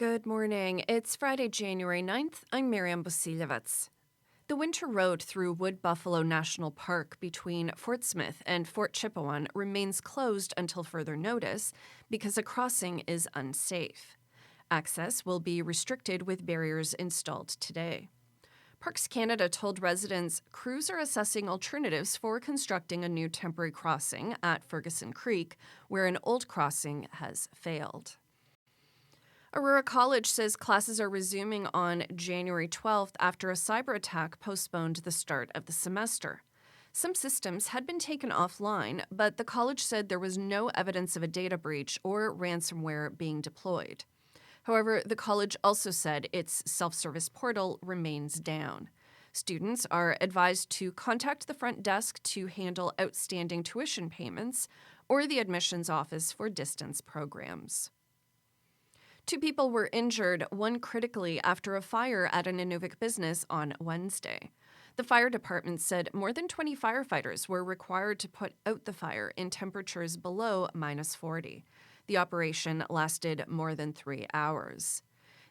Good morning. It's Friday, January 9th. I'm Miriam Basilevitz. The winter road through Wood Buffalo National Park between Fort Smith and Fort Chipewyan remains closed until further notice because a crossing is unsafe. Access will be restricted with barriers installed today. Parks Canada told residents crews are assessing alternatives for constructing a new temporary crossing at Ferguson Creek, where an old crossing has failed. Aurora College says classes are resuming on January 12th after a cyber attack postponed the start of the semester. Some systems had been taken offline, but the college said there was no evidence of a data breach or ransomware being deployed. However, the college also said its self-service portal remains down. Students are advised to contact the front desk to handle outstanding tuition payments or the admissions office for distance programs. 2 people were injured, one critically, after a fire at an Inuvik business on Wednesday. The fire department said more than 20 firefighters were required to put out the fire in temperatures below -40. The operation lasted more than 3 hours.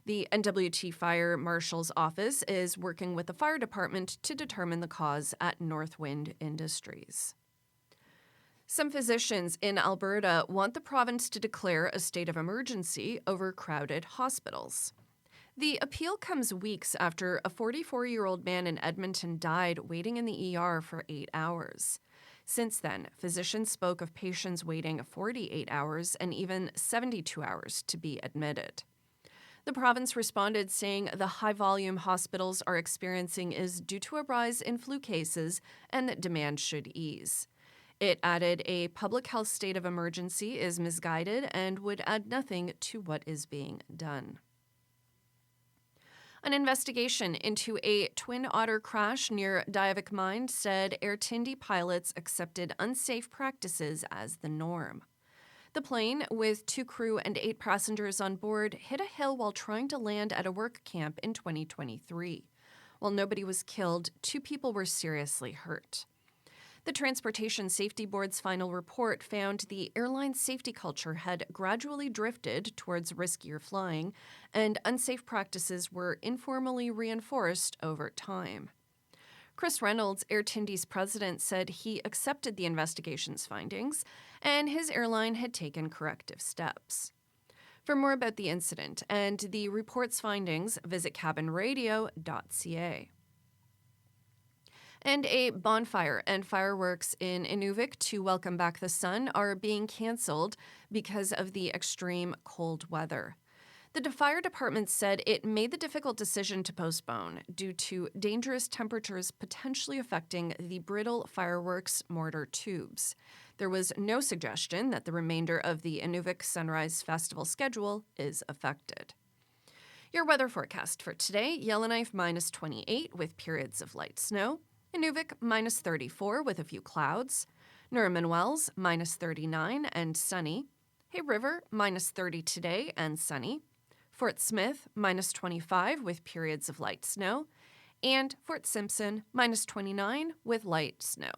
The NWT Fire Marshal's office is working with the fire department to determine the cause at Northwind Industries. Some physicians in Alberta want the province to declare a state of emergency over crowded hospitals. The appeal comes weeks after a 44-year-old man in Edmonton died waiting in the ER for 8 hours. Since then, physicians spoke of patients waiting 48 hours and even 72 hours to be admitted. The province responded saying the high-volume hospitals are experiencing is due to a rise in flu cases and that demand should ease. It added a public health state of emergency is misguided and would add nothing to what is being done. An investigation into a twin otter crash near Diavik Mine said Air Tindi pilots accepted unsafe practices as the norm. The plane, with 2 crew and 8 passengers on board, hit a hill while trying to land at a work camp in 2023. While nobody was killed, 2 people were seriously hurt. The Transportation Safety Board's final report found the airline's safety culture had gradually drifted towards riskier flying, and unsafe practices were informally reinforced over time. Chris Reynolds, Air Tindi's president, said he accepted the investigation's findings, and his airline had taken corrective steps. For more about the incident and the report's findings, visit CabinRadio.ca. And a bonfire and fireworks in Inuvik to welcome back the sun are being canceled because of the extreme cold weather. The fire department said it made the difficult decision to postpone due to dangerous temperatures potentially affecting the brittle fireworks mortar tubes. There was no suggestion that the remainder of the Inuvik Sunrise Festival schedule is affected. Your weather forecast for today: Yellowknife -28 with periods of light snow. Inuvik -34 with a few clouds. Nuriman Wells -39 and sunny. Hay River -30 today and sunny. Fort Smith -25 with periods of light snow. And Fort Simpson -29 with light snow.